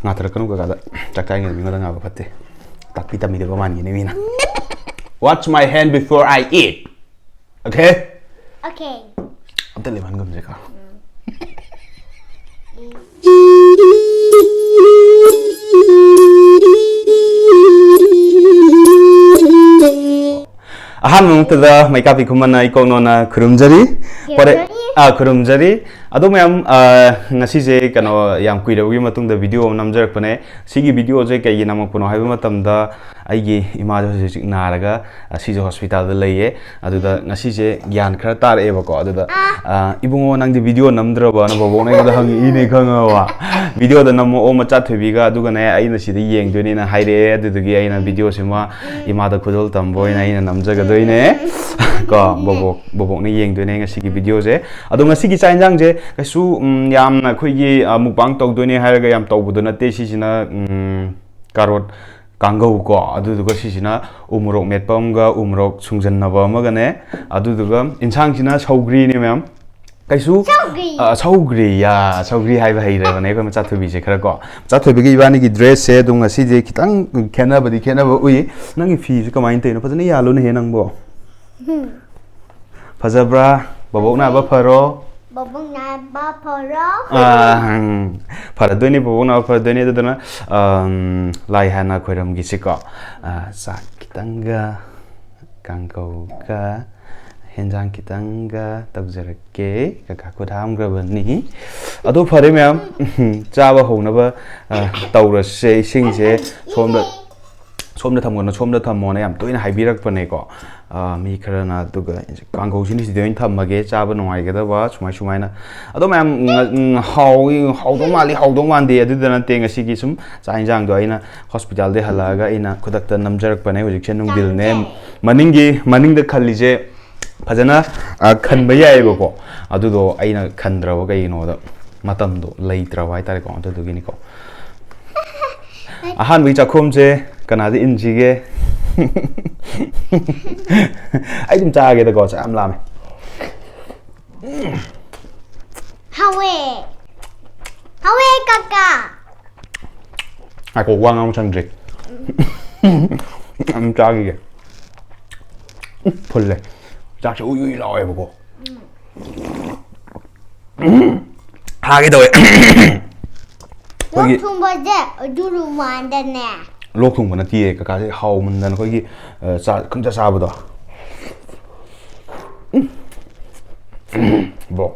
ngathrakanu ka da chakkai ngi ngada nga ba phatte takpi tammi de ba man gi ne mina watch my hand before I eat okay amta le man gam je ka ahan mungtada mai kapi kumana ikonona kurumjari pare kurumjari ado mayam ngasi je kano yam kuida wi matung da video namjarak pane sigi video je kai namak puno haiba matam da aigi ima je naraga sije hospital da leye adu da ngasi je gyan khara tar e ba ko adu da ibungo nang di video namdra ba na bobo na da hang i ne khanga wa video da nam o macha thubi ga adu ga na ai na sidi yeng doni na haire adu gi ai na video sima ima da khudol tamboi na ina namjaga doine ko bobo ni yeng doni ngasi gi video je adu ngasi gi chain jang je kasu yam na khoi gi mukbang tok doni hair ga yam tok bu na te si sina karot kangau ko adu duga sisina umrok metpamga umrok sungjanna ba magane adu duga insang sina swgri ne ma'am kaisu swgri ya swgri hai ba haira bane ko macha thubi je khara ko cha thubi gi ibani gi dress se dung asi je kitang khena ba ui nang gi fi se kamain te no phajana ya lo ne he nang bo phajabra babok na ba pharo Paradoni babona paradoni dana lai hana khoiram gi siko sa kitanga kangkau ka henjang kitanga tabjarake ka kudam grabani adu phare ma'am chaba hona ba tawra se sing je somda thamgona somda thammona yam toina haibirak pane ko mi kharana duga kangau sini sidoin thammage chaba nongai ga da ba sumai na ado ma'am how do mande adu dana tenga sigi sum chainjang do aina hospital de halaga aina khudakta namjarak pane hojik chen nung dil ne maning da khalli je phajana khanba yai ba ko adu do aina khandra ba gai no da matam do leitra wai tare ko adu do gini ko ahan wi chakhom je kanadi injige ai dum cha ge da ko cha am lam hawe kaka ai ko wang am chang drik am cha ge phulle cha chu ui lo e ko ha ge do Lok thung ba je duru man da ne lok thung bana ti ka ka haw man dan ko gi cha khang cha sa ba do bo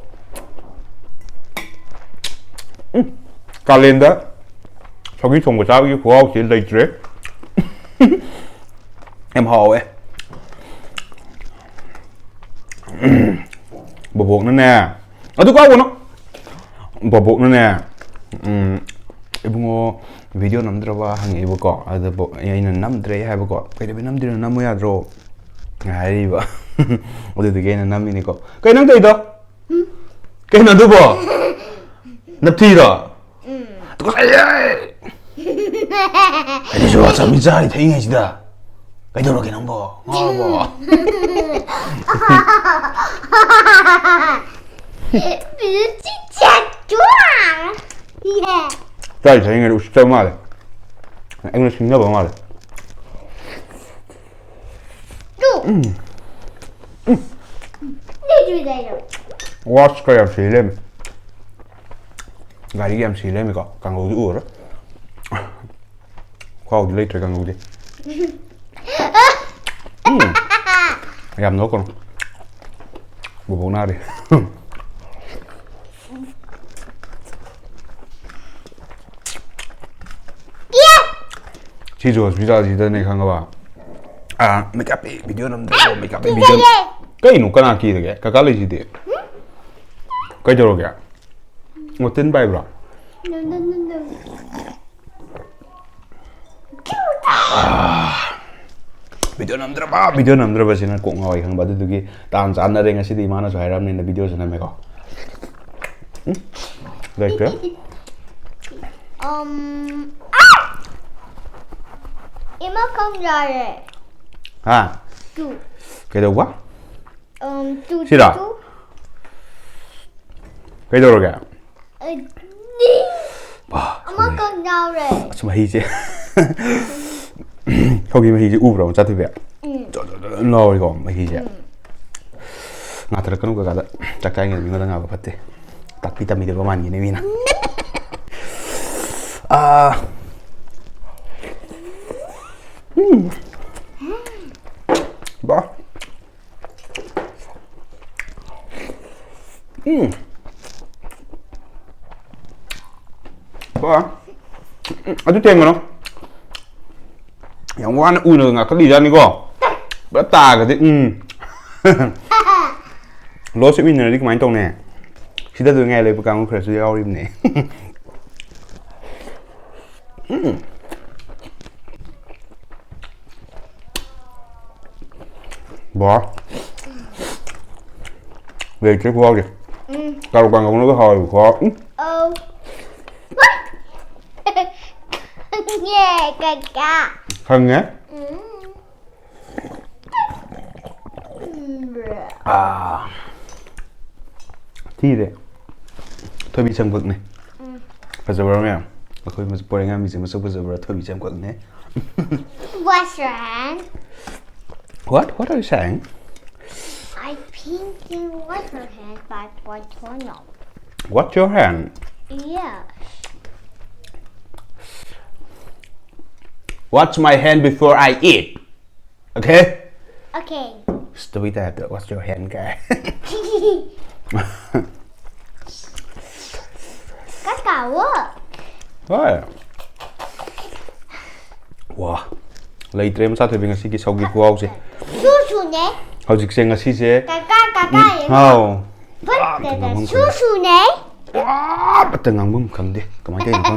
calendar 저기 좀 보자 여기 고아우 제일 있지 em hồ ấy bột bột nữa nè ở tôi có quên nó bột bột nữa nè 이bungo video 남들어봐 항에 이거 아들 뭐 얘는 남들에 해 보고 그래 남들은 남이야 로 아이 봐 어디도 걔는 남이니까 걔 남도 있다 걔 남도 봐 납티라 또 가야 아니 좋아 잠이자 대행해지다 그대로 걔는 뭐 진짜 좋아 Trời thấy người đủ sơ mà đấy. Anh nó xinh nữa mà đấy. Đi đây rồi. Watch cái em xí lên. Gái đi em xí lên mày có càng ngủ ủa đó. Khoa đi lấy trời càng ngủ đi. Em nó còn. Bố na đi. Chị rồi bây gì đây này không các bạn make up video năm đầu make up video cái nó cái nào kia đấy cái lấy gì đấy cái chỗ rồi một tên bài rồi video năm đầu xin cũng ngồi không bao giờ cái tàn chán ở đây ngay đi mà nó xoay ra nên là video này mày có đây cơ Em mất không rồi đấy. À. Chú. Cái đâu quá? Chú. Gì đó? Cái đâu rồi kìa? Đi. 엄마 con rau rồi. 스마이제 거기 마이제 우브라고 짜투베 너 이거 마이제 나 들어가는 거 가다 짝짝이 이거 나가 봤대 딱 비타민 들고 많이 내미나 아 뭐? 뭐? 아주 땡거너 yang warna udah nggak kelihatan nih kok betah gitu lo sih ini kemarin tong nih sudah tuh ngelai pegang keras dia awal ini bỏ về cái kho kìa tao còn không nó hồi khó nghe caca thân nhé à thi đấy thôi bị châm quật này bây giờ bao nhiêu mà khơi mà bồi ngang mình sẽ bây giờ thôi bị châm quật này what's your hand? what are you saying I think you wash your hand by turn off. what's your hand Yeah. Wash my hand before I eat. Okay? Okay. Stupid that. Wash your hand, guy. Tất cả work. Rồi. Wow. Le이tre mà sao thì mình cái sau cái cua gì? 수수 네. hꯧ직생 ngasi제 까까까까. hao 근데 수수네. bắt ngang bum khẳng đi có mấy cái không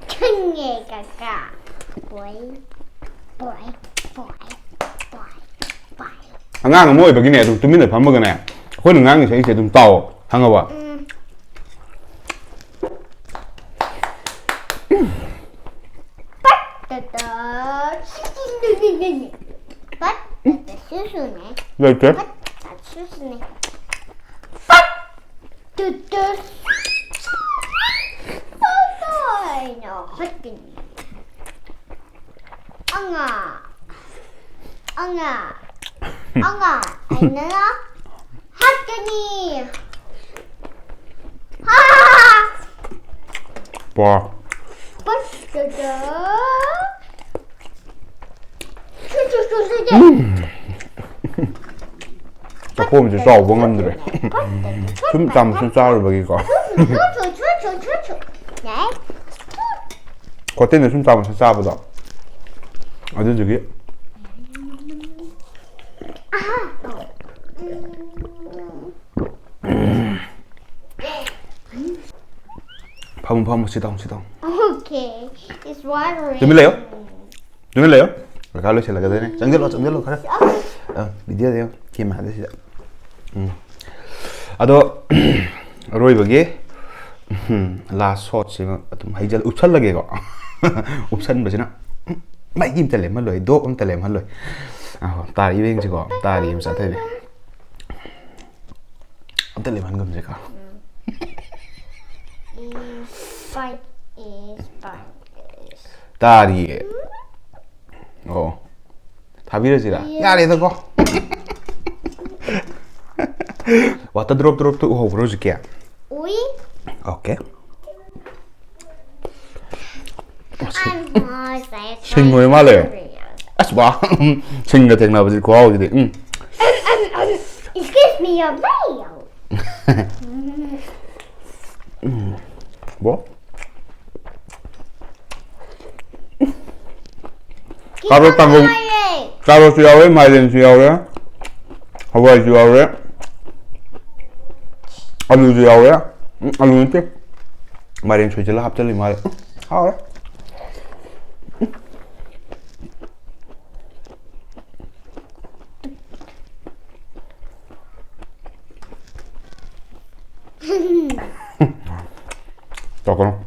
층에 까까. 보이. 보이. 보이. 보이. 보이. ngang mỗi cái này tụi mình phải phá cái này khối ngang thì sẽ tụi tàu hàng không ạ bắt 수수네. rồi chết 수수네. 뚜뚜. 너 헛긴. 엉아. 엉아. 엉아. 안나. 헛긴이. 하. 와 빠뜨다. 자꾸 이제 싸워 먹는데 좀 잠시 싸울 먹이고 네? 그때는 좀 잠시 싸보다 어디 저기 파문 sit down Okay, it's watering. 주밀래요? 갈로 셀라 가되네 정절로 가라 비디오 돼요 김 하듯이 아도 로이버게 last shot 지금 좀 하이절 upsal라게 이거 upsan 버지나 마이 김 telem 할로이 도 telem 할로이 아 따리 이행 지고 따리 임사 되네 telem 한 검 제가 Bite is. 따리 다 밀어지라 야 레드 고 왔다 드롭 또 불어줄게 오이? 오케이 친구의 말래 아스 봐 친구가 되나 보지 고아오지 Excuse me, your mail. 뭐? 가로 땅콩 가로 수야오래 마이렌 수야오래 하와이 수야오래 알루 수야오래 알루는 때 마이렌 수야질라 합절리 말해 하오래 잠깐만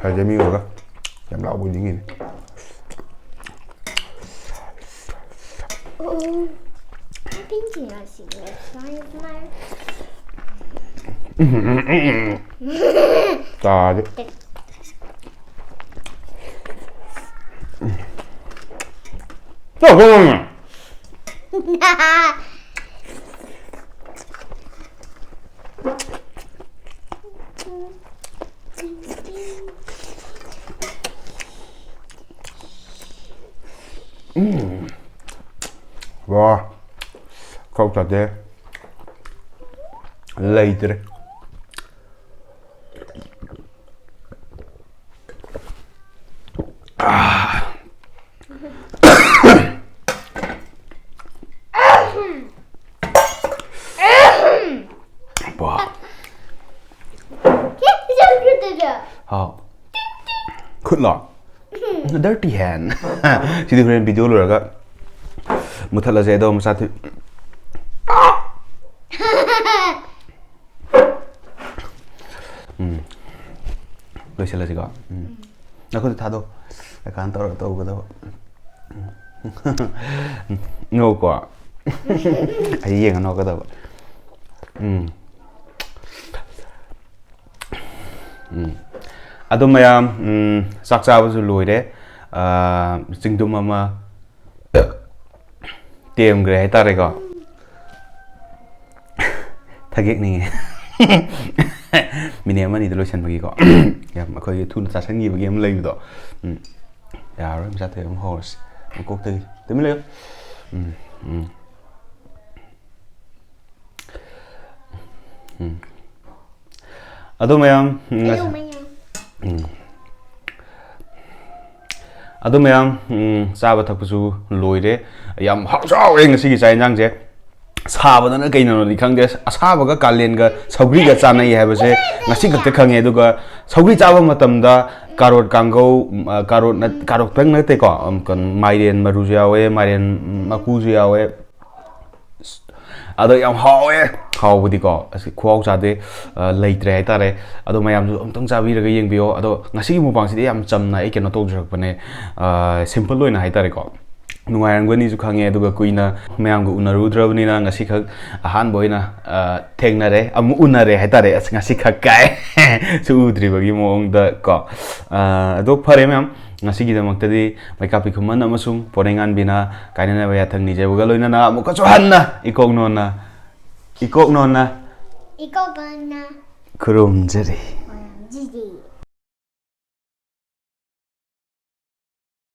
잘 재미가 em lão bùi những gì này Tadi. Oh, come Wow, không thật đấy, lây đấy. Wow. Oh, good luck. Dirty hand. Thì đừng lên video rồi các. Một thật là dễ đâu mà sao thì. Rồi sẽ là gì cả. Nó có thể thả đâu. Cái khán tao cái đâu. Ngô quá. Ai gì nó cái đâu. Aduh mayam saksa basu loire singdum mama tiam gre tare ko thagek ni mine mani de lotion bagi ko ya ma khoi thun sa sangi bagi am lei do ya ro sa the am horse am kok tư tư mới lên aduh mayam Aduh mayam saba thakpasu loire yam hausaw ngasi gi sai jang je saba dana kaino ni khangde asaba ga kalen ga Swgri ga chanai habase ngasi gakte khange aduga Swgri chaba matamda karot kanggo karot peng na te ko kan maiden maru jawe maiden maku jawe ado yam hawe hawdi ko khwaw chade leitre hai tare ado mayam ju amtang chabi raga yeng bio ado ngasi mu bang si yam chamna e keno tok jrak bane simple loina hai tare ko nungai ngani ju khange aduga kuina mayam go unarudravani na ngasi khak ahan boina thengna re am unare hai tare ngasi khak kai su udri bagi mong da ko ado phare mayam ngasi gi damak tadi mai kapi khuman amasung porengan bina kainana baya thang ni jebuga loina na mu ka chuhanna ikok nona Ikok nona. Ikok nona. Kurumjari.